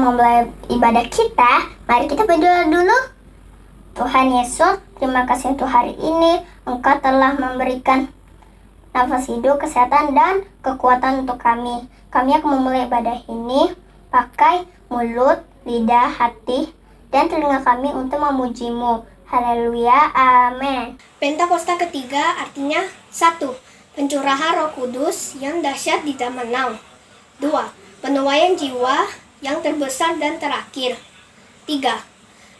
memulai ibadah kita, mari kita berdoa dulu. Tuhan Yesus, terima kasih untuk hari ini. Engkau telah memberikan nafas hidup, kesehatan, dan kekuatan untuk kami. Kami akan memulai ibadah ini pakai mulut, lidah, hati, dan telinga kami untuk memuji-Mu. Haleluya, amin. Pentakosta ketiga artinya 1. Pencurahan Roh Kudus yang dahsyat di zaman now. 2. Penuaian jiwa yang terbesar dan terakhir. 3.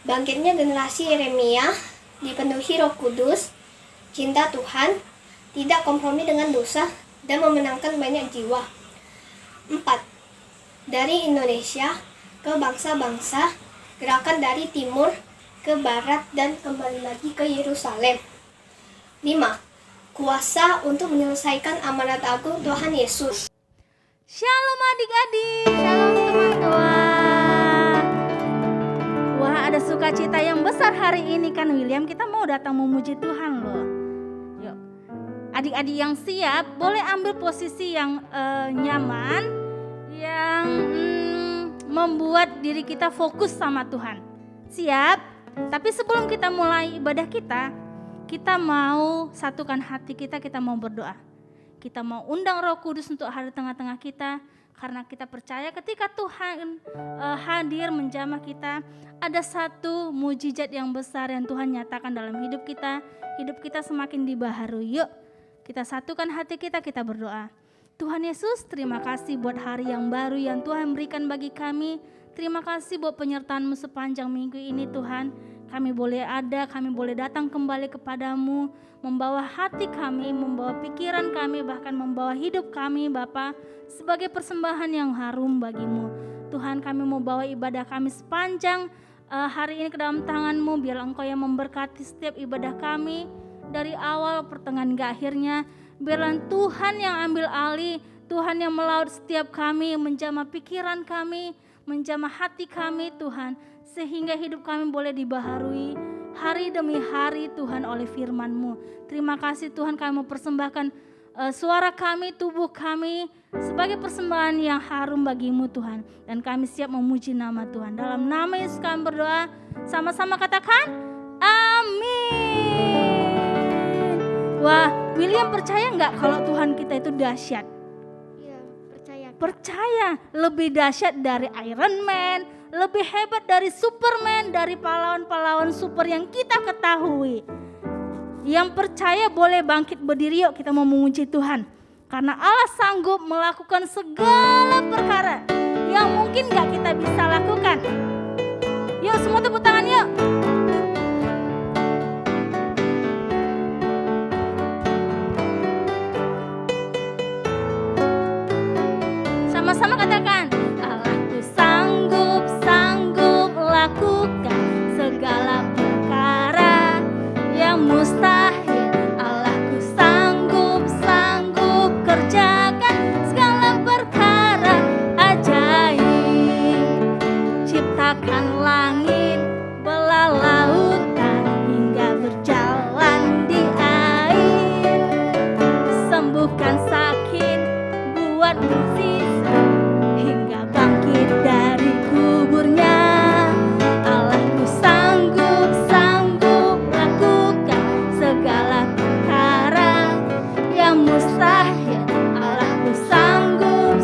Bangkitnya generasi Yeremia dipenuhi Roh Kudus, cinta Tuhan, tidak kompromi dengan dosa, dan memenangkan banyak jiwa. 4. Dari Indonesia ke bangsa-bangsa, gerakan dari timur ke barat dan kembali lagi ke Yerusalem. 5. Kuasa untuk menyelesaikan amanat agung Tuhan Yesus. Shalom adik-adik, shalom teman-teman. Wah, ada sukacita yang besar hari ini kan William, kita mau datang memuji Tuhan loh. Yuk, adik-adik yang siap boleh ambil posisi yang nyaman, yang membuat diri kita fokus sama Tuhan. Siap? Tapi sebelum kita mulai ibadah kita mau satukan hati kita mau berdoa. Kita mau undang Roh Kudus untuk hadir di tengah-tengah kita, karena kita percaya ketika Tuhan hadir menjamah kita, ada satu mujizat yang besar yang Tuhan nyatakan dalam hidup kita semakin dibaharui. Yuk, kita satukan hati kita berdoa. Tuhan Yesus, terima kasih buat hari yang baru yang Tuhan berikan bagi kami. Terima kasih buat penyertaan-Mu sepanjang minggu ini Tuhan. Kami boleh kami boleh datang kembali kepadamu, membawa hati kami, membawa pikiran kami, bahkan membawa hidup kami Bapa sebagai persembahan yang harum bagimu. Tuhan, kami mau bawa ibadah kami sepanjang hari ini ke dalam tangan-Mu, biar Engkau yang memberkati setiap ibadah kami dari awal pertengahan hingga akhirnya. Biarlah Tuhan yang ambil alih, Tuhan yang melaut setiap kami, menjamah pikiran kami, menjamah hati kami Tuhan, sehingga hidup kami boleh dibaharui hari demi hari Tuhan oleh firman-Mu. Terima kasih Tuhan, kami mau persembahkan suara kami, tubuh kami sebagai persembahan yang harum bagi-Mu Tuhan. Dan kami siap memuji nama Tuhan. Dalam nama Yesus kami berdoa, sama-sama katakan amin. Wah, William percaya nggak kalau Tuhan kita itu dahsyat? Iya, percaya. Percaya, lebih dahsyat dari Iron Man, lebih hebat dari Superman, dari pahlawan-pahlawan super yang kita ketahui. Yang percaya boleh bangkit berdiri, yuk kita mau memuji Tuhan. Karena Allah sanggup melakukan segala perkara yang mungkin gak kita bisa lakukan. Yuk semua tepuk tangan yuk. Sama-sama katakan, Allahku sanggup lakukan segala perkara yang mustahil. Allahku sanggup kerjakan segala perkara ajaib. Ciptakan langit, belah lautan, hingga berjalan di air. Sembuhkan sakit, buat mukjizat, hingga bangkit dari kuburnya. Allahku sanggup lakukan segala perkara yang mustahil. Allahku sanggup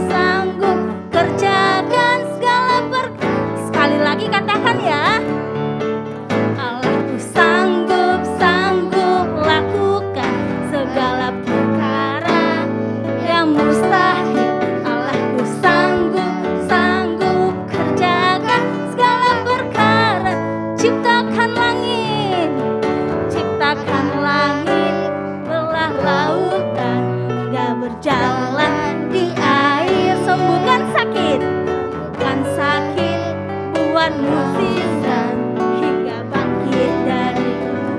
kerjakan segala perkara. Sekali lagi katakan ya. Allahku sanggup lakukan segala perkara yang mustahil. Allahku sanggup kerjakan segala perkara. Ciptakan langit, belah lautan, hingga berjalan di air. Sembuhkan sakit, buat mukjizat, hingga bangkit dari.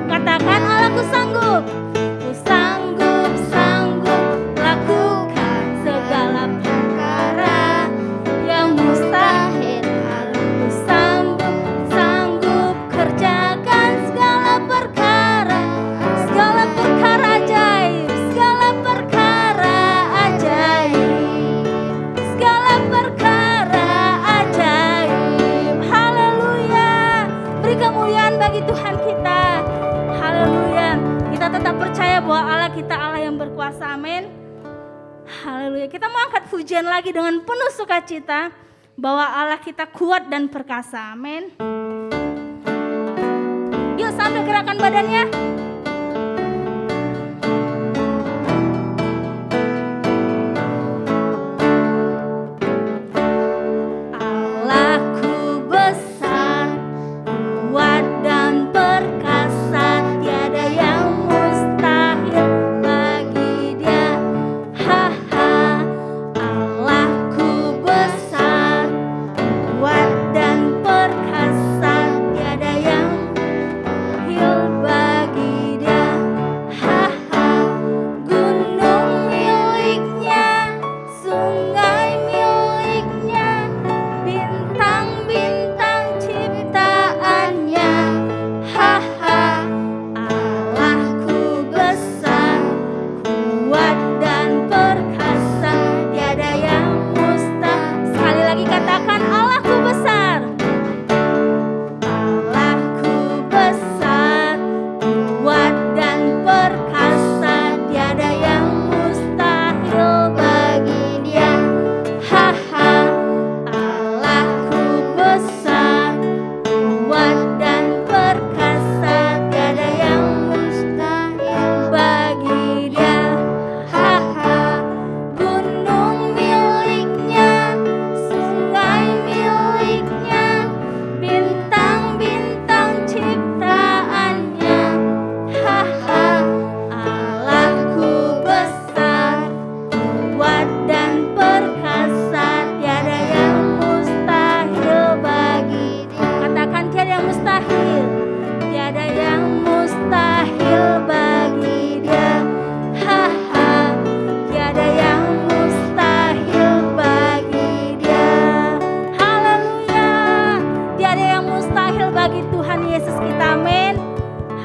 Katakan Allahku sanggup lakukan segala perkara yang mustahil. Allahku sanggup kerjakan segala perkara ajaib, segala perkara ajaib, segala perkara ajaib. Haleluya. Kita mau angkat pujian lagi dengan penuh sukacita bahwa Allah kita kuat dan perkasa. Amin. Yuk sambil gerakan badannya. Allahku besar, kuat dan perkasa, tiada yang mustahil bagi Dia. Ha ha. Allahku besar, kuat dan perkasa, tiada yang mustahil bagi Dia. Ha ha. Gunung miliknya, sungai miliknya, bintang-bintang ciptaannya. Ha ha. Allahku besar, kuat dan perkasa, tiada yang mustahil. Sekali lagi katakan, Allahku besar. Allahku besar, kuat dan perkasa, tiada yang mustahil bagi Dia. Ha ha. Allahku besar, kuat dan perkasa, tiada yang mustahil bagi Dia. Ha ha. Gunung miliknya, sungai miliknya, bintang-bintang ciptaannya. Ha ha. Allahku besar, kuat dan perkasa, tiada yang mustahil bagi Dia. Katakan tiada yang mustahil. Tiada yang mustahil bagi Dia. Ha ha. Tiada yang mustahil bagi Dia. Haleluya. Tiada yang mustahil bagi Tuhan Yesus kita. Amin.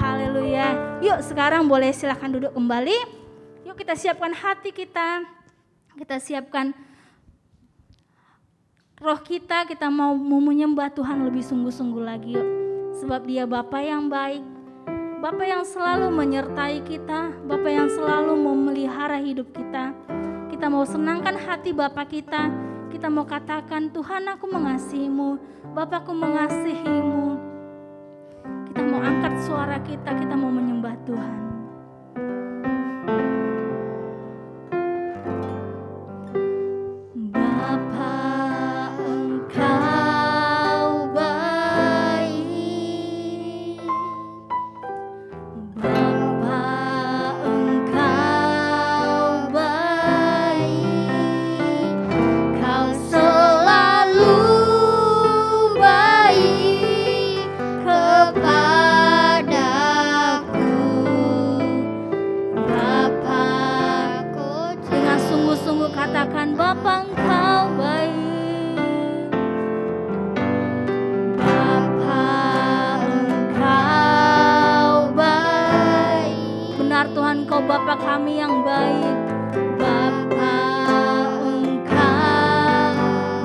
Haleluya. Yuk sekarang boleh silakan duduk kembali. Yuk kita siapkan hati kita. Kita siapkan roh kita. Kita mau menyembah Tuhan lebih sungguh-sungguh lagi yuk. Sebab Dia Bapa yang baik, Bapa yang selalu menyertai kita, Bapa yang selalu memelihara hidup kita. Kita mau senangkan hati Bapa kita. Kita mau katakan, Tuhan aku mengasihimu, Bapakku mengasihimu. Kita mau angkat suara kita mau menyembah Tuhan. Bapa Engkau baik, Bapa Engkau baik, Kau selalu baik kepadaku. Bapakku, dengan sungguh-sungguh katakan, Bapa Engkau baik, Bapa Engkau baik. Benar Tuhan, Kau Bapa kami yang baik. Bapa Engkau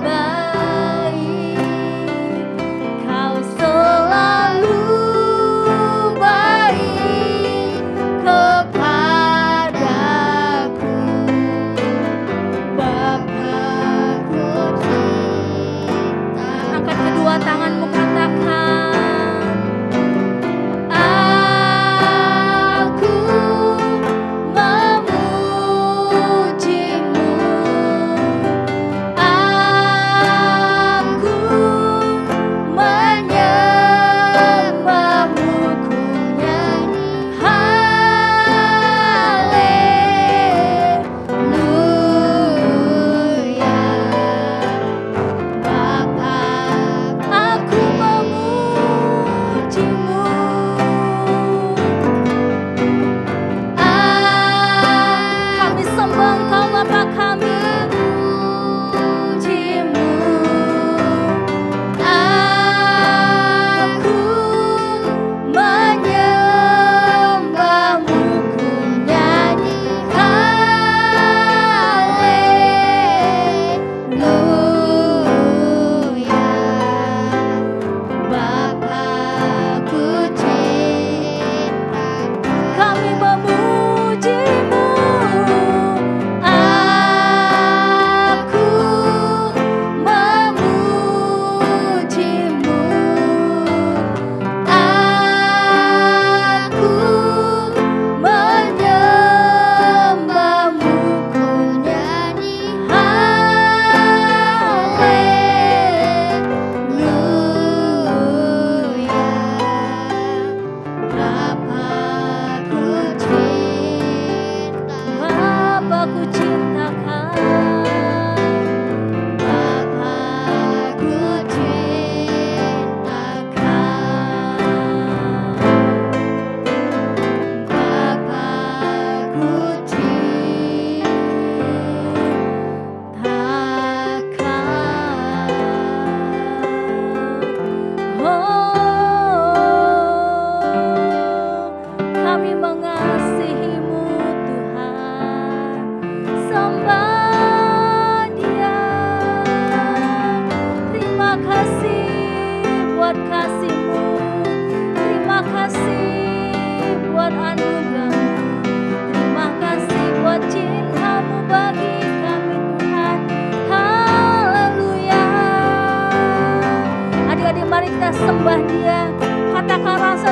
baik, Kau selalu baik kepadaku. Bapakku cinta. Angkat kedua tanganmu, katakan, aku memuji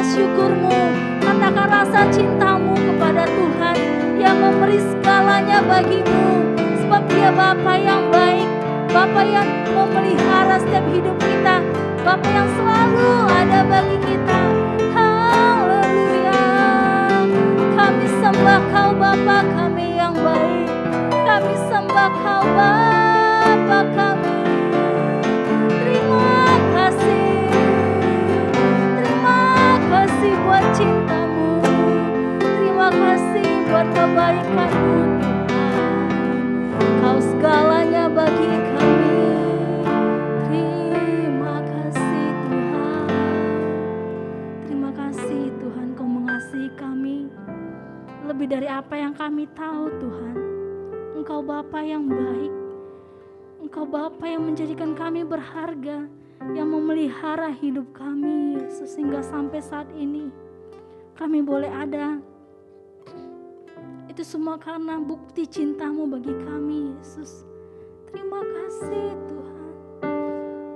syukurmu, katakan rasa cintamu kepada Tuhan yang memberi segalanya bagimu. Sebab Dia Bapa yang baik, Bapa yang memelihara setiap hidup kita, Bapa yang selalu ada bagi kita. Haleluya. Kami sembah Kau Bapa kami yang baik, kami sembah Kau Bapa kami. Terima kasih buat cintamu, terima kasih buat kebaikanmu Tuhan. Kau segalanya bagi kami. Terima kasih Tuhan. Terima kasih Tuhan, Kau mengasihi kami lebih dari apa yang kami tahu Tuhan. Engkau Bapa yang baik, Engkau Bapa yang menjadikan kami berharga, yang memelihara hidup kami Yesus, sehingga sampai saat ini kami boleh ada. Itu semua karena bukti cintamu bagi kami Yesus. Terima kasih Tuhan.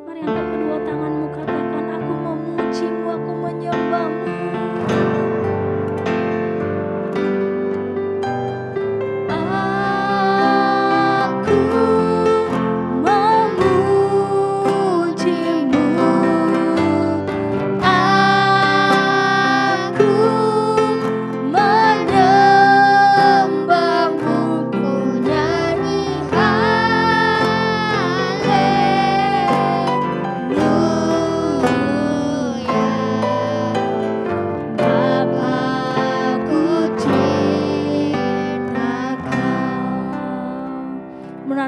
Mari angkat kedua tanganmu, katakan, aku memujimu, aku menyembahmu.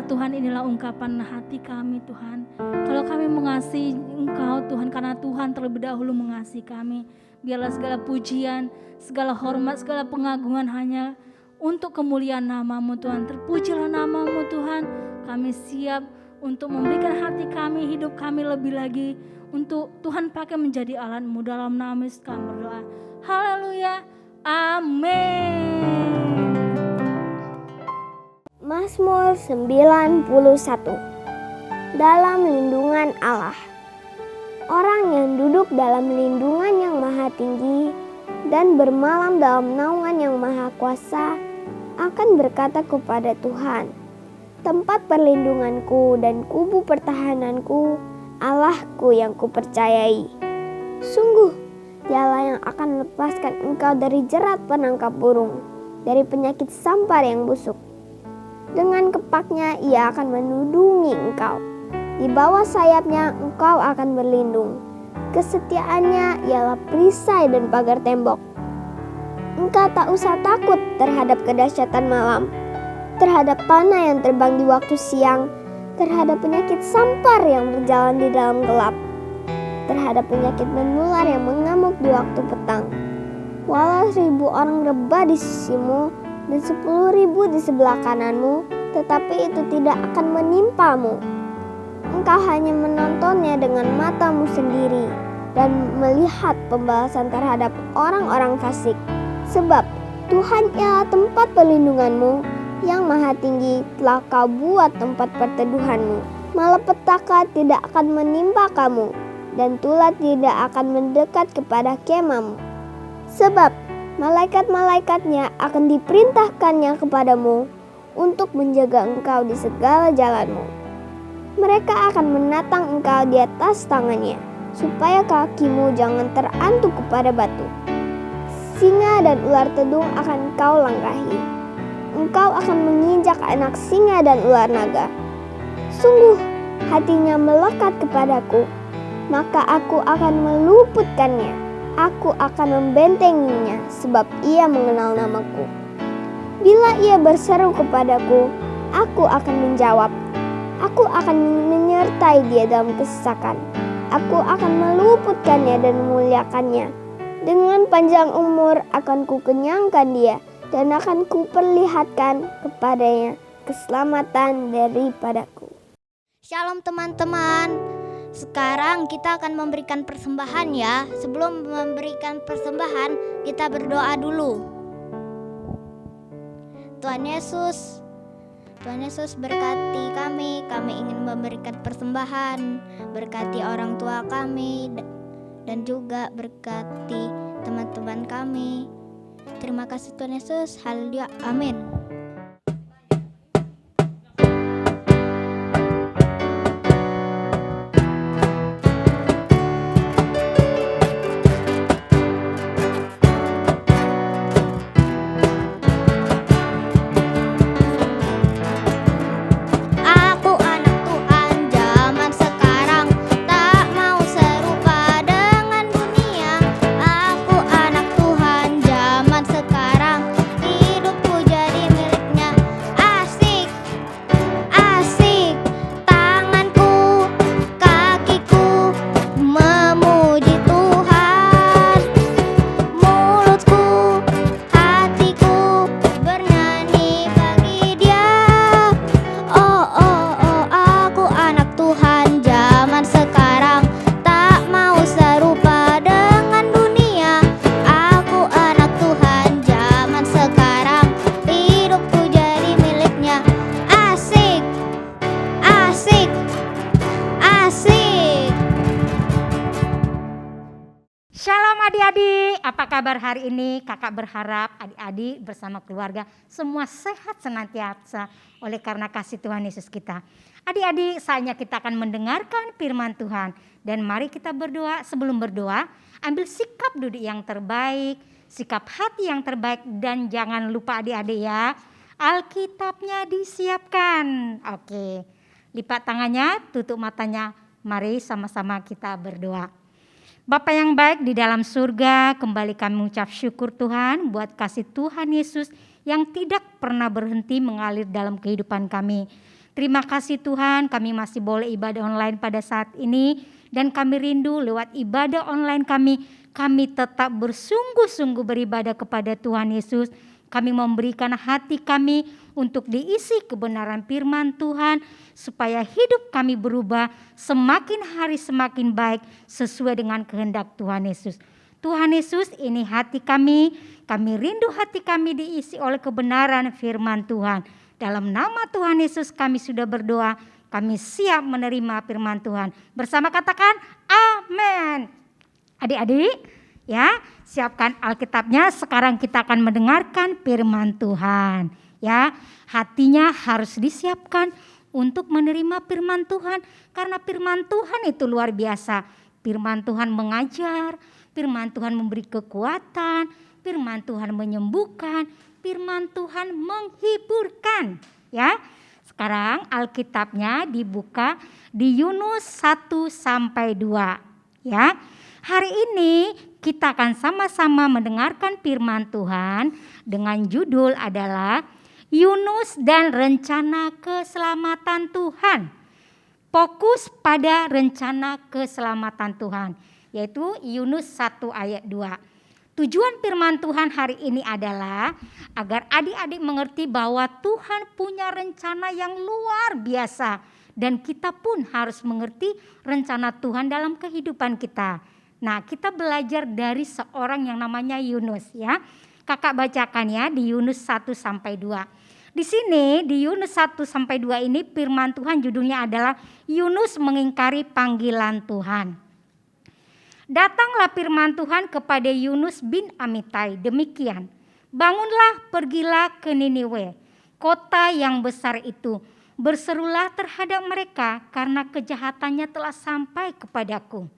Tuhan, inilah ungkapan hati kami Tuhan. Kalau kami mengasihi Engkau Tuhan, karena Tuhan terlebih dahulu mengasihi kami, biarlah segala pujian, segala hormat, segala pengagungan hanya untuk kemuliaan nama-Mu Tuhan. Terpujilah nama-Mu Tuhan. Kami siap untuk memberikan hati kami, hidup kami lebih lagi untuk Tuhan pakai menjadi alat-Mu. Dalam nama Yesus kami berdoa. Haleluya. Amin. Mazmur 91. Dalam lindungan Allah. Orang yang duduk dalam lindungan yang maha tinggi dan bermalam dalam naungan yang maha kuasa akan berkata kepada Tuhan, tempat perlindunganku dan kubu pertahananku, Allahku yang kupercayai. Sungguh, Dialah yang akan melepaskan engkau dari jerat penangkap burung, dari penyakit sampar yang busuk. Dengan kepaknya ia akan menudungi engkau. Di bawah sayapnya engkau akan berlindung. Kesetiaannya ialah perisai dan pagar tembok. Engkau tak usah takut terhadap kedahsyatan malam, terhadap panah yang terbang di waktu siang, terhadap penyakit sampar yang berjalan di dalam gelap, terhadap penyakit menular yang mengamuk di waktu petang. Walau 1000 orang rebah di sisimu dan 10.000 di sebelah kananmu, tetapi itu tidak akan menimpamu. Engkau hanya menontonnya dengan matamu sendiri dan melihat pembalasan terhadap orang-orang fasik. Sebab Tuhan ialah tempat perlindunganmu, yang maha tinggi telah kau buat tempat perteduhanmu. Malapetaka tidak akan menimpa kamu, dan tulah tidak akan mendekat kepada kemahmu. Sebab malaikat-malaikatnya akan diperintahkannya kepadamu untuk menjaga engkau di segala jalanmu. Mereka akan menatang engkau di atas tangannya, supaya kakimu jangan terantuk kepada batu. Singa dan ular tedung akan kau langkahi. Engkau akan menginjak anak singa dan ular naga. Sungguh, hatinya melekat kepadaku, maka aku akan meluputkannya. Aku akan membentenginya, sebab ia mengenal namaku. Bila ia berseru kepadaku, aku akan menjawab. Aku akan menyertai dia dalam kesesakan. Aku akan meluputkannya dan memuliakannya. Dengan panjang umur akan kukenyangkan dia, dan akan kuperlihatkan kepadanya keselamatan daripadaku. Shalom teman-teman. Sekarang kita akan memberikan persembahan ya. Sebelum memberikan persembahan, kita berdoa dulu. Tuhan Yesus berkati kami ingin memberikan persembahan. Berkati orang tua kami dan juga berkati teman-teman kami. Terima kasih Tuhan Yesus. Haleluya. Amin. Aku anak Tuhan zaman sekarang, tak mau serupa dengan dunia. Aku anak Tuhan zaman sekarang, hidupku jadi miliknya. Asik, asik, tanganku, kakiku memuji Tuhan. Mulutku, hatiku bernyanyi bagi Dia. Oh, oh, oh, aku anak Tuhan zaman sekarang, tak mau serupa dengan dunia. Aku anak Tuhan zaman sekarang, hidupku jadi miliknya. Asik, asik, asik. Shalom adik-adik, apa kabar hari ini? Kakak berharap adik-adik bersama keluarga semua sehat senantiasa oleh karena kasih Tuhan Yesus kita. Adik-adik, saatnya kita akan mendengarkan firman Tuhan. Dan mari kita berdoa. Sebelum berdoa, ambil sikap duduk yang terbaik, sikap hati yang terbaik, dan jangan lupa adik-adik ya, Alkitabnya disiapkan. Oke, lipat tangannya, tutup matanya, mari sama-sama kita berdoa. Bapa yang baik di dalam surga, kembali kami mengucap syukur Tuhan buat kasih Tuhan Yesus yang tidak pernah berhenti mengalir dalam kehidupan kami. Terima kasih Tuhan, kami masih boleh ibadah online pada saat ini, dan kami rindu lewat ibadah online kami tetap bersungguh-sungguh beribadah kepada Tuhan Yesus. Kami memberikan hati kami untuk diisi kebenaran firman Tuhan, supaya hidup kami berubah semakin hari semakin baik sesuai dengan kehendak Tuhan Yesus. Tuhan Yesus, ini hati kami rindu hati kami diisi oleh kebenaran firman Tuhan. Dalam nama Tuhan Yesus kami sudah berdoa, kami siap menerima firman Tuhan. Bersama katakan amin. Adik-adik, ya, siapkan Alkitabnya. Sekarang kita akan mendengarkan firman Tuhan. Ya, hatinya harus disiapkan untuk menerima firman Tuhan, karena firman Tuhan itu luar biasa. Firman Tuhan mengajar, firman Tuhan memberi kekuatan, firman Tuhan menyembuhkan, firman Tuhan menghiburkan. Ya, sekarang Alkitabnya dibuka di Yunus 1-2. Ya, hari ini kita akan sama-sama mendengarkan firman Tuhan dengan judul adalah Yunus dan rencana keselamatan Tuhan. Fokus pada rencana keselamatan Tuhan, yaitu Yunus 1 ayat 2. Tujuan firman Tuhan hari ini adalah agar adik-adik mengerti bahwa Tuhan punya rencana yang luar biasa, dan kita pun harus mengerti rencana Tuhan dalam kehidupan kita. Nah, kita belajar dari seorang yang namanya Yunus ya. Kakak bacakan ya di Yunus 1-2. Di sini di Yunus 1-2 ini firman Tuhan judulnya adalah Yunus mengingkari panggilan Tuhan. Datanglah firman Tuhan kepada Yunus bin Amitai demikian. Bangunlah, pergilah ke Niniwe, kota yang besar itu. Berserulah terhadap mereka karena kejahatannya telah sampai kepadaku.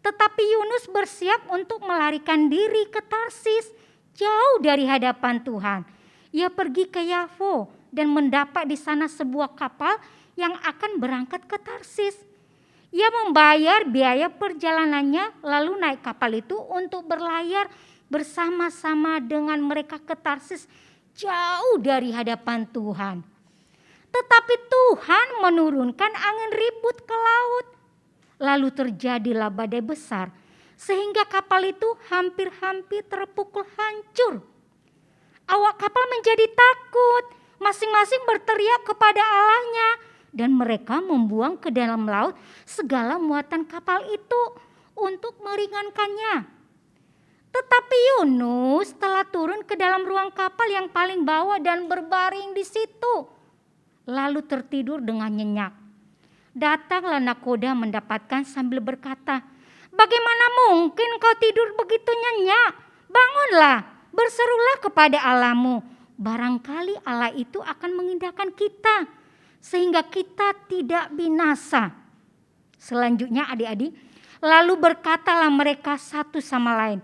Tetapi Yunus bersiap untuk melarikan diri ke Tarsis, jauh dari hadapan Tuhan. Ia pergi ke Yafo dan mendapat di sana sebuah kapal yang akan berangkat ke Tarsis. Ia membayar biaya perjalanannya, lalu naik kapal itu untuk berlayar bersama-sama dengan mereka ke Tarsis, jauh dari hadapan Tuhan. Tetapi Tuhan menurunkan angin ribut ke laut. Lalu terjadilah badai besar, sehingga kapal itu hampir-hampir terpukul hancur. Awak kapal menjadi takut, masing-masing berteriak kepada Allahnya, dan mereka membuang ke dalam laut segala muatan kapal itu untuk meringankannya. Tetapi Yunus telah turun ke dalam ruang kapal yang paling bawah dan berbaring di situ, lalu tertidur dengan nyenyak. Datanglah nakoda mendapatkan sambil berkata, Bagaimana mungkin kau tidur begitu nyenyak? Bangunlah, berserulah kepada Allahmu. Barangkali Allah itu akan mengindahkan kita sehingga kita tidak binasa. Selanjutnya adik-adik, lalu berkatalah mereka satu sama lain,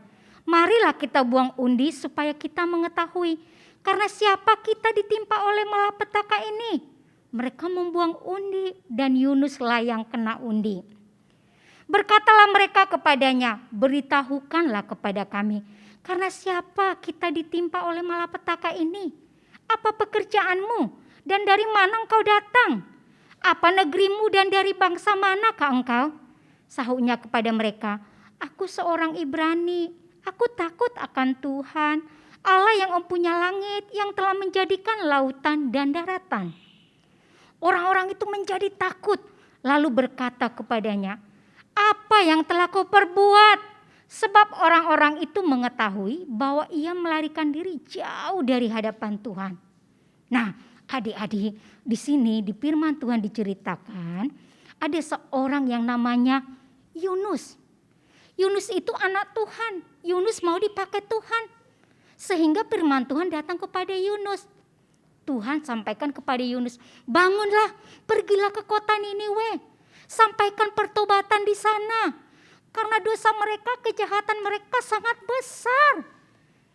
marilah kita buang undi supaya kita mengetahui karena siapa kita ditimpa oleh malapetaka ini. Mereka membuang undi dan Yunuslah yang kena undi. Berkatalah mereka kepadanya, beritahukanlah kepada kami, karena siapa kita ditimpa oleh malapetaka ini? Apa pekerjaanmu dan dari mana engkau datang? Apa negerimu dan dari bangsa manakah engkau? Sahutnya kepada mereka, aku seorang Ibrani, aku takut akan Tuhan, Allah yang mempunyai langit, yang telah menjadikan lautan dan daratan. Orang-orang itu menjadi takut, lalu berkata kepadanya, apa yang telah kau perbuat? Sebab orang-orang itu mengetahui bahwa ia melarikan diri jauh dari hadapan Tuhan. Nah, adik-adik, di sini di firman Tuhan diceritakan ada seorang yang namanya Yunus. Yunus itu anak Tuhan. Yunus mau dipakai Tuhan. Sehingga firman Tuhan datang kepada Yunus. Tuhan sampaikan kepada Yunus, bangunlah, pergilah ke kota Niniwe. Sampaikan pertobatan di sana. Karena dosa mereka, kejahatan mereka sangat besar.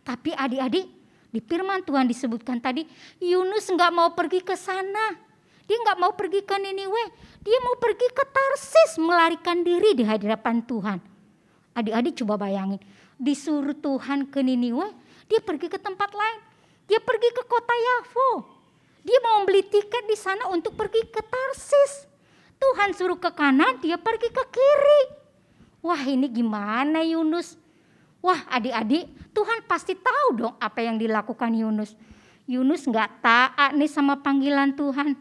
Tapi adik-adik, di firman Tuhan disebutkan tadi, Yunus enggak mau pergi ke sana. Dia enggak mau pergi ke Niniwe. Dia mau pergi ke Tarsis, melarikan diri di hadapan Tuhan. Adik-adik coba bayangin, disuruh Tuhan ke Niniwe, dia pergi ke tempat lain. Dia pergi ke kota Yafo. Dia mau beli tiket di sana untuk pergi ke Tarsis. Tuhan suruh ke kanan, dia pergi ke kiri. Wah, ini gimana Yunus? Wah, adik-adik, Tuhan pasti tahu dong apa yang dilakukan Yunus. Yunus gak taat nih sama panggilan Tuhan.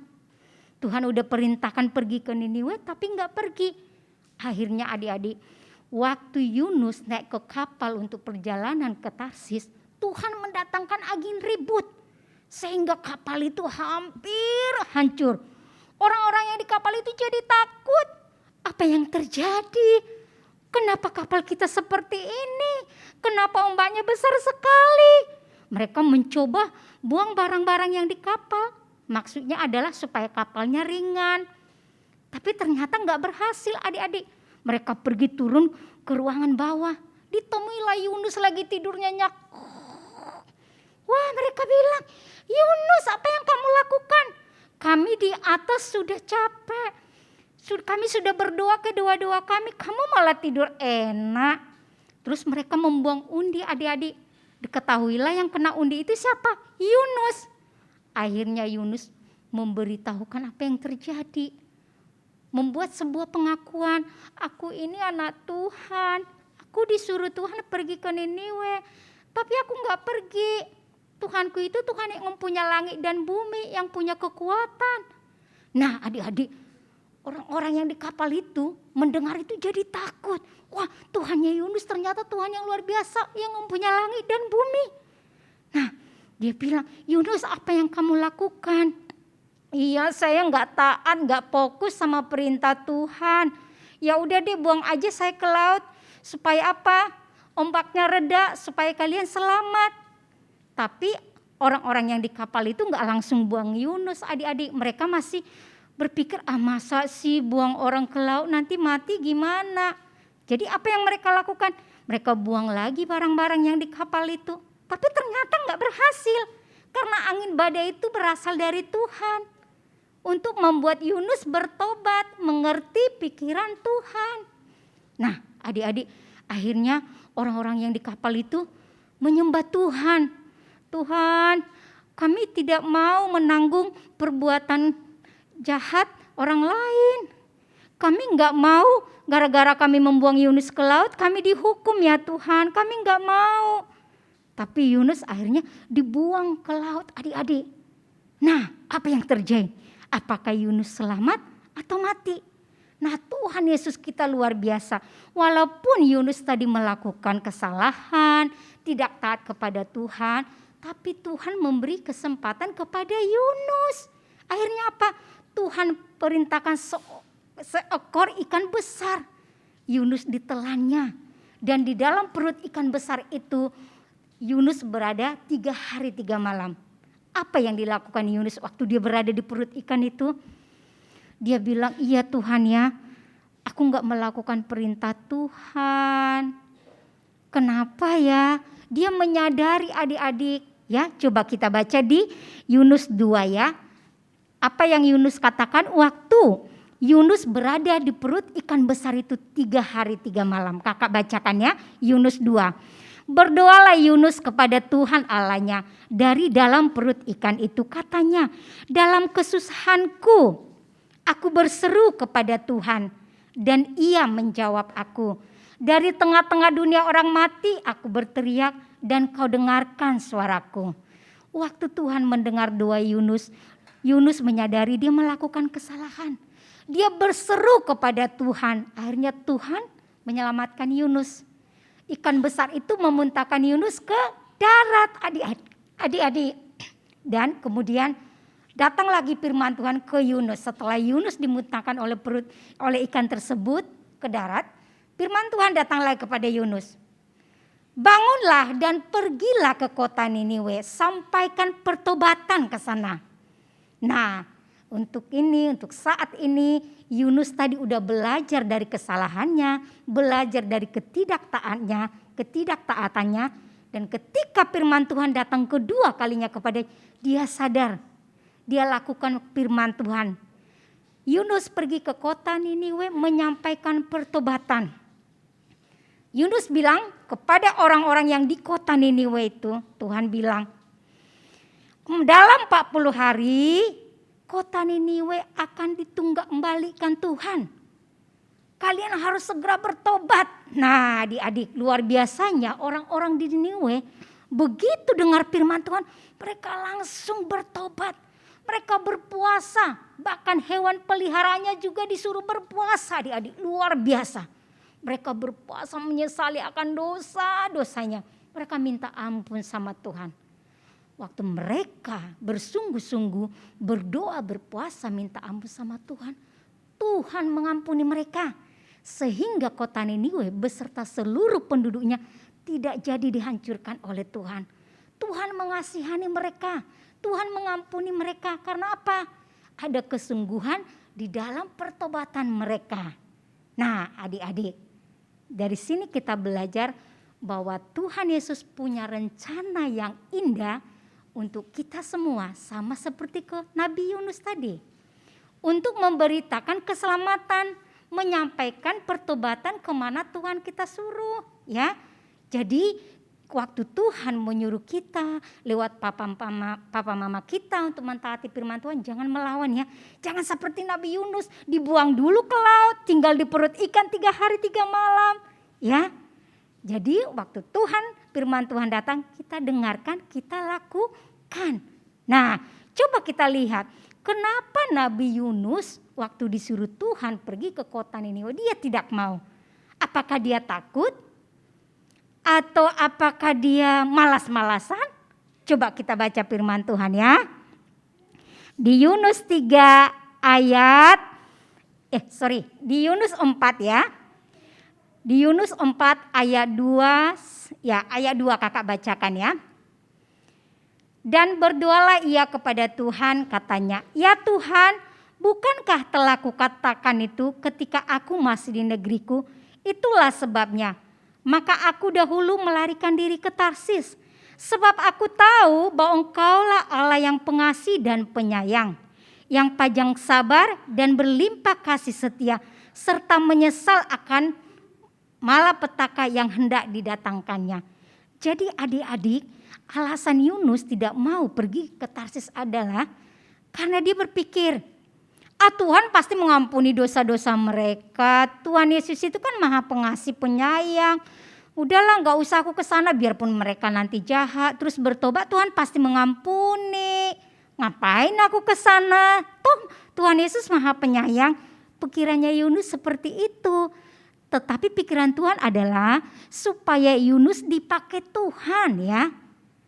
Tuhan udah perintahkan pergi ke Niniwe tapi gak pergi. Akhirnya adik-adik, waktu Yunus naik ke kapal untuk perjalanan ke Tarsis, Tuhan mendatangkan angin ribut. Sehingga kapal itu hampir hancur. Orang-orang yang di kapal itu jadi takut. Apa yang terjadi? Kenapa kapal kita seperti ini? Kenapa ombaknya besar sekali? Mereka mencoba buang barang-barang yang di kapal. Maksudnya adalah supaya kapalnya ringan. Tapi ternyata gak berhasil adik-adik. Mereka pergi turun ke ruangan bawah. Ditemuilah Yunus lagi tidur nyenyak. Wah, mereka bilang, Yunus, apa yang kamu lakukan? Kami di atas sudah capek. Kami sudah berdoa kedua-dua kami. Kamu malah tidur enak. Terus mereka membuang undi adik-adik. Diketahuilah yang kena undi itu siapa? Yunus. Akhirnya Yunus memberitahukan apa yang terjadi. Membuat sebuah pengakuan. Aku ini anak Tuhan. Aku disuruh Tuhan pergi ke Niniwe. Tapi aku gak pergi. Tuhanku itu Tuhan yang mempunyai langit dan bumi, yang punya kekuatan. Nah adik-adik, orang-orang yang di kapal itu mendengar itu jadi takut. Wah, Tuhannya Yunus ternyata Tuhan yang luar biasa, yang mempunyai langit dan bumi. Nah, dia bilang, Yunus, apa yang kamu lakukan? Iya, saya nggak taat, nggak fokus sama perintah Tuhan. Ya udah deh, buang aja saya ke laut. Supaya apa? Ombaknya reda, supaya kalian selamat. Tapi orang-orang yang di kapal itu nggak langsung buang Yunus, adik-adik. Mereka masih berpikir, masa sih buang orang ke laut nanti mati gimana? Jadi apa yang mereka lakukan? Mereka buang lagi barang-barang yang di kapal itu. Tapi ternyata nggak berhasil. Karena angin badai itu berasal dari Tuhan. Untuk membuat Yunus bertobat, mengerti pikiran Tuhan. Nah adik-adik, akhirnya orang-orang yang di kapal itu menyembah Tuhan. Tuhan, kami tidak mau menanggung perbuatan jahat orang lain. Kami enggak mau gara-gara kami membuang Yunus ke laut, kami dihukum ya Tuhan. Kami enggak mau. Tapi Yunus akhirnya dibuang ke laut adik-adik. Nah, apa yang terjadi? Apakah Yunus selamat atau mati? Nah, Tuhan Yesus kita luar biasa. Walaupun Yunus tadi melakukan kesalahan, tidak taat kepada Tuhan, tapi Tuhan memberi kesempatan kepada Yunus. Akhirnya apa? Tuhan perintahkan seekor ikan besar Yunus ditelannya. Dan di dalam perut ikan besar itu Yunus berada 3 hari 3 malam. Apa yang dilakukan Yunus waktu dia berada di perut ikan itu? Dia bilang, iya Tuhan ya, aku gak melakukan perintah Tuhan. Kenapa ya? Dia menyadari adik-adik. Ya, coba kita baca di Yunus 2 ya. Apa yang Yunus katakan waktu Yunus berada di perut ikan besar itu 3 hari 3 malam. Kakak bacakan ya, Yunus 2. Berdoalah Yunus kepada Tuhan Allahnya dari dalam perut ikan itu, katanya, dalam kesusahanku aku berseru kepada Tuhan dan ia menjawab aku. Dari tengah-tengah dunia orang mati aku berteriak dan kau dengarkan suaraku. Waktu Tuhan mendengar doa Yunus, Yunus menyadari dia melakukan kesalahan. Dia berseru kepada Tuhan. Akhirnya Tuhan menyelamatkan Yunus. Ikan besar itu memuntahkan Yunus ke darat, adik-adik. Dan kemudian datang lagi firman Tuhan ke Yunus. Setelah Yunus dimuntahkan oleh ikan tersebut ke darat, firman Tuhan datang lagi kepada Yunus. Bangunlah dan pergilah ke kota Niniwe, sampaikan pertobatan ke sana. Nah, untuk saat ini Yunus tadi udah belajar dari kesalahannya, belajar dari ketidaktaatannya, dan ketika firman Tuhan datang kedua kalinya kepada dia sadar, dia lakukan firman Tuhan. Yunus pergi ke kota Niniwe menyampaikan pertobatan. Yunus bilang kepada orang-orang yang di kota Niniwe itu, Tuhan bilang, dalam 40 hari kota Niniwe akan ditunggak kembalikan Tuhan. Kalian harus segera bertobat. Nah, adik-adik, luar biasanya orang-orang di Niniwe begitu dengar firman Tuhan, mereka langsung bertobat. Mereka berpuasa, bahkan hewan peliharaannya juga disuruh berpuasa, adik-adik, luar biasa. Mereka berpuasa menyesali akan dosa-dosanya. Mereka minta ampun sama Tuhan. Waktu mereka bersungguh-sungguh berdoa, berpuasa, minta ampun sama Tuhan, Tuhan mengampuni mereka. Sehingga kota Niniwe beserta seluruh penduduknya tidak jadi dihancurkan oleh Tuhan. Tuhan mengasihani mereka, Tuhan mengampuni mereka. Karena apa? Ada kesungguhan di dalam pertobatan mereka. Nah, adik-adik, dari sini kita belajar bahwa Tuhan Yesus punya rencana yang indah untuk kita semua, sama seperti ke Nabi Yunus tadi. Untuk memberitakan keselamatan, menyampaikan pertobatan kemana Tuhan kita suruh. Ya, jadi waktu Tuhan menyuruh kita lewat papa mama kita untuk mentaati firman Tuhan, jangan melawan ya. Jangan seperti Nabi Yunus, dibuang dulu ke laut, tinggal di perut ikan 3 hari 3 malam. Ya, jadi waktu firman Tuhan datang, kita dengarkan, kita lakukan. Nah, coba kita lihat, kenapa Nabi Yunus waktu disuruh Tuhan pergi ke kota Niniwe, dia tidak mau. Apakah dia takut? Atau apakah dia malas-malasan? Coba kita baca firman Tuhan ya. Di Yunus 3 di Yunus 4 ya. Di Yunus 4 ayat 2, ya ayat 2 kakak bacakan ya. Dan berdoalah ia kepada Tuhan, katanya, ya Tuhan, bukankah telah kukatakan itu ketika aku masih di negeriku? Itulah sebabnya, maka aku dahulu melarikan diri ke Tarsis. Sebab aku tahu bahwa Engkaulah Allah yang pengasih dan penyayang, yang panjang sabar dan berlimpah kasih setia, serta menyesal akan malapetaka yang hendak didatangkannya. Jadi adik-adik, alasan Yunus tidak mau pergi ke Tarsis adalah karena dia berpikir, Tuhan pasti mengampuni dosa-dosa mereka. Tuhan Yesus itu kan maha pengasih penyayang. Udahlah, gak usah aku ke sana, biarpun mereka nanti jahat terus bertobat, Tuhan pasti mengampuni. Ngapain aku ke sana? Tuhan Yesus maha penyayang. Pikirannya Yunus seperti itu. Tetapi pikiran Tuhan adalah supaya Yunus dipakai Tuhan ya.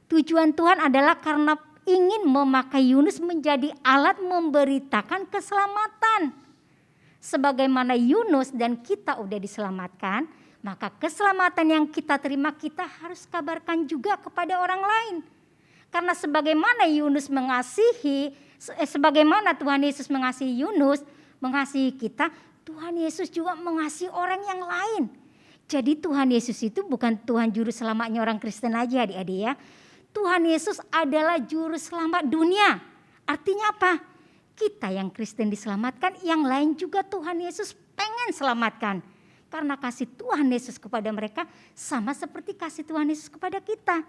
Tujuan Tuhan adalah karena ingin memakai Yunus menjadi alat memberitakan keselamatan. Sebagaimana Yunus dan kita udah diselamatkan, maka keselamatan yang kita terima kita harus kabarkan juga kepada orang lain. Karena sebagaimana Yunus sebagaimana Tuhan Yesus mengasihi Yunus, mengasihi kita, Tuhan Yesus juga mengasihi orang yang lain. Jadi Tuhan Yesus itu bukan Tuhan juru selamatnya orang Kristen aja adik-adik ya. Tuhan Yesus adalah juru selamat dunia. Artinya apa? Kita yang Kristen diselamatkan, yang lain juga Tuhan Yesus pengen selamatkan. Karena kasih Tuhan Yesus kepada mereka sama seperti kasih Tuhan Yesus kepada kita.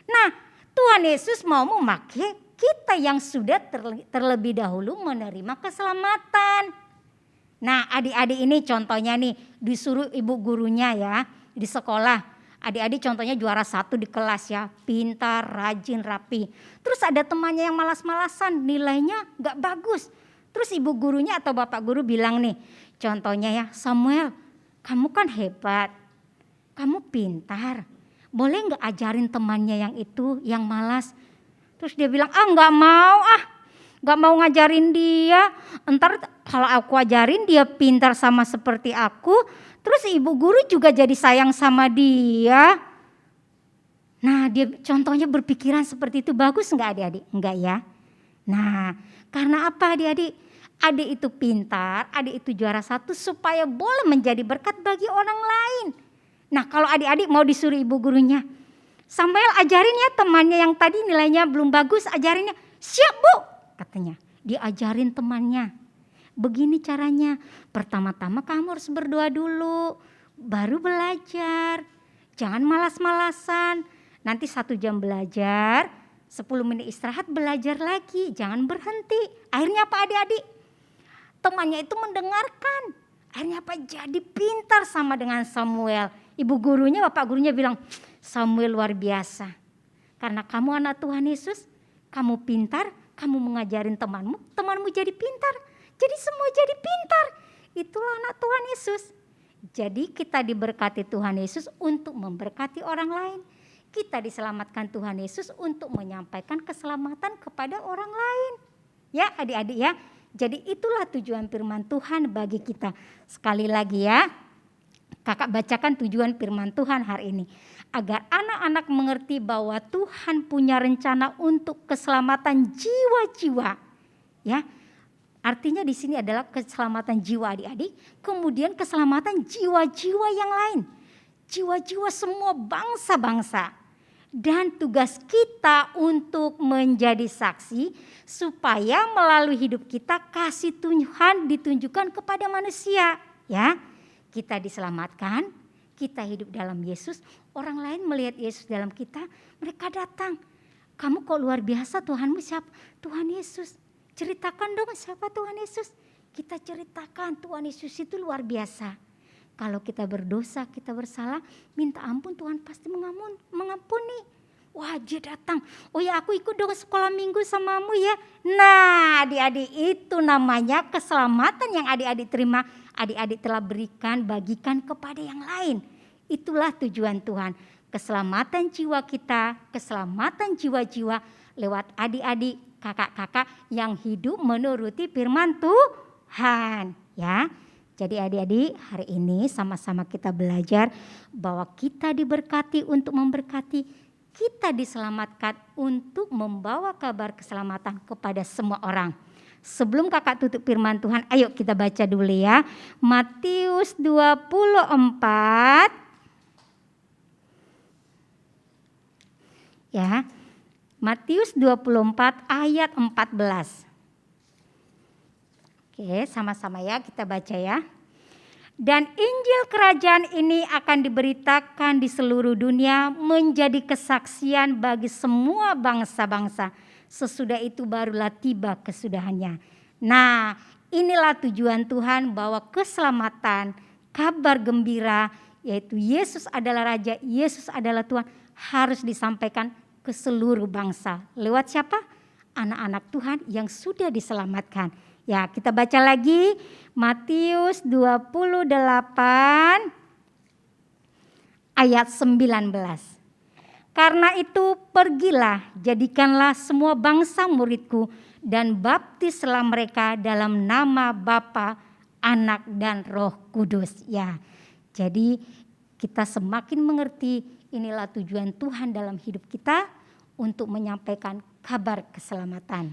Nah, Tuhan Yesus mau memakai kita yang sudah terlebih dahulu menerima keselamatan. Nah, adik-adik ini contohnya nih, disuruh ibu gurunya ya di sekolah. Adik-adik contohnya juara 1 di kelas ya, pintar, rajin, rapi. Terus ada temannya yang malas-malasan, nilainya gak bagus. Terus ibu gurunya atau bapak guru bilang nih, contohnya ya, Samuel, kamu kan hebat, kamu pintar. Boleh gak ajarin temannya yang itu, yang malas? Terus dia bilang, gak mau ngajarin dia. Entar kalau aku ajarin dia pintar sama seperti aku, terus ibu guru juga jadi sayang sama dia. Nah, dia contohnya berpikiran seperti itu, bagus enggak adik-adik? Enggak ya. Nah, karena apa adik-adik? Adik itu pintar, adik itu juara 1 supaya boleh menjadi berkat bagi orang lain. Nah, kalau adik-adik mau disuruh ibu gurunya, Samuel ajarin ya temannya yang tadi nilainya belum bagus, ajarinnya. Siap Bu, katanya. Diajarin temannya. Begini caranya, pertama-tama kamu harus berdoa dulu, baru belajar. Jangan malas-malasan, nanti 1 jam belajar, 10 menit istirahat belajar lagi, jangan berhenti. Akhirnya apa adik-adik? Temannya itu mendengarkan, akhirnya apa? Jadi pintar sama dengan Samuel. Ibu gurunya, bapak gurunya bilang, Samuel luar biasa. Karena kamu anak Tuhan Yesus, kamu pintar, kamu mengajarin temanmu, temanmu jadi pintar. Jadi semua jadi pintar. Itulah anak Tuhan Yesus. Jadi kita diberkati Tuhan Yesus untuk memberkati orang lain. Kita diselamatkan Tuhan Yesus untuk menyampaikan keselamatan kepada orang lain. Ya adik-adik ya. Jadi itulah tujuan firman Tuhan bagi kita. Sekali lagi ya. Kakak bacakan tujuan firman Tuhan hari ini. Agar anak-anak mengerti bahwa Tuhan punya rencana untuk keselamatan jiwa-jiwa. Ya. Artinya di sini adalah keselamatan jiwa adik-adik, kemudian keselamatan jiwa-jiwa yang lain. Jiwa-jiwa semua bangsa-bangsa. Dan tugas kita untuk menjadi saksi supaya melalui hidup kita kasih Tuhan ditunjukkan kepada manusia. Ya, kita diselamatkan, kita hidup dalam Yesus, orang lain melihat Yesus dalam kita, mereka datang. Kamu kok luar biasa, Tuhanmu siapa? Tuhan Yesus. Ceritakan dong siapa Tuhan Yesus. Kita ceritakan Tuhan Yesus itu luar biasa. Kalau kita berdosa, kita bersalah, minta ampun Tuhan pasti mengampuni. Wah dia datang, oh ya aku ikut dong sekolah minggu samamu ya. Nah adik-adik itu namanya keselamatan yang adik-adik terima. Adik-adik telah berikan, bagikan kepada yang lain. Itulah tujuan Tuhan. Keselamatan jiwa kita, keselamatan jiwa-jiwa lewat adik-adik, kakak-kakak yang hidup menuruti firman Tuhan. Ya, jadi adik-adik hari ini sama-sama kita belajar bahwa kita diberkati untuk memberkati. Kita diselamatkan untuk membawa kabar keselamatan kepada semua orang. Sebelum kakak tutup firman Tuhan, ayo kita baca dulu ya. Matius 24. Ya. Matius 24 ayat 14. Oke, sama-sama ya kita baca ya. Dan Injil kerajaan ini akan diberitakan di seluruh dunia menjadi kesaksian bagi semua bangsa-bangsa. Sesudah itu barulah tiba kesudahannya. Nah, inilah tujuan Tuhan bahwa keselamatan, kabar gembira, yaitu Yesus adalah Raja, Yesus adalah Tuhan, harus disampaikan ke seluruh bangsa. Lewat siapa? Anak-anak Tuhan yang sudah diselamatkan. Ya, kita baca lagi Matius 28 ayat 19. Karena itu pergilah, jadikanlah semua bangsa muridku dan baptislah mereka dalam nama Bapa, Anak, dan Roh Kudus. Ya, jadi kita semakin mengerti inilah tujuan Tuhan dalam hidup kita untuk menyampaikan kabar keselamatan.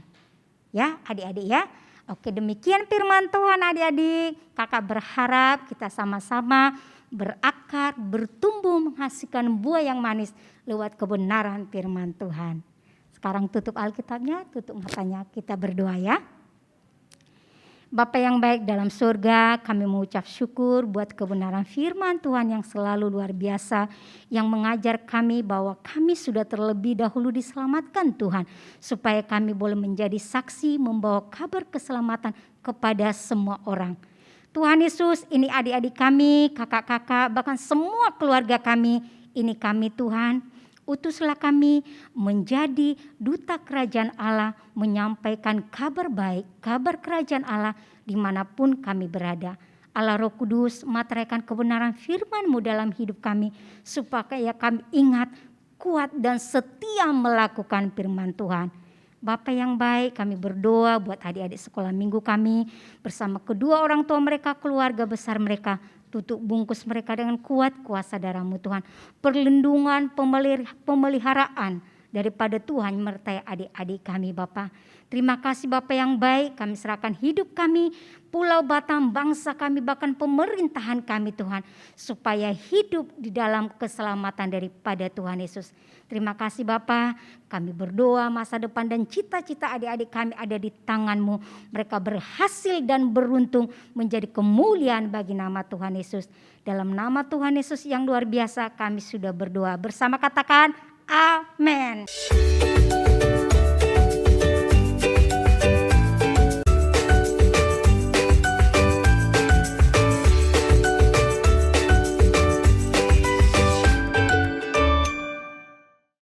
Ya, adik-adik ya. Oke, demikian firman Tuhan adik-adik. Kakak berharap kita sama-sama berakar, bertumbuh, menghasilkan buah yang manis lewat kebenaran firman Tuhan. Sekarang tutup Alkitabnya, tutup matanya, kita berdoa ya. Bapa yang baik dalam surga, kami mengucap syukur buat kebenaran firman Tuhan yang selalu luar biasa, yang mengajar kami bahwa kami sudah terlebih dahulu diselamatkan Tuhan, supaya kami boleh menjadi saksi membawa kabar keselamatan kepada semua orang. Tuhan Yesus, ini adik-adik kami, kakak-kakak, bahkan semua keluarga kami, ini kami Tuhan. Utuslah kami menjadi duta kerajaan Allah, menyampaikan kabar baik, kabar kerajaan Allah dimanapun kami berada. Allah Roh Kudus, materaikan kebenaran firman-Mu dalam hidup kami, supaya kami ingat, kuat dan setia melakukan firman Tuhan. Bapa yang baik, kami berdoa buat adik-adik sekolah minggu kami, bersama kedua orang tua mereka, keluarga besar mereka. Tutup bungkus mereka dengan kuat kuasa darah-Mu Tuhan. Perlindungan, pemeliharaan daripada Tuhan menyertai adik-adik kami Bapa. Terima kasih Bapa yang baik, kami serahkan hidup kami, Pulau Batam, bangsa kami, bahkan pemerintahan kami Tuhan. Supaya hidup di dalam keselamatan daripada Tuhan Yesus. Terima kasih Bapa, kami berdoa masa depan dan cita-cita adik-adik kami ada di tangan-Mu. Mereka berhasil dan beruntung menjadi kemuliaan bagi nama Tuhan Yesus. Dalam nama Tuhan Yesus yang luar biasa kami sudah berdoa bersama, katakan amin.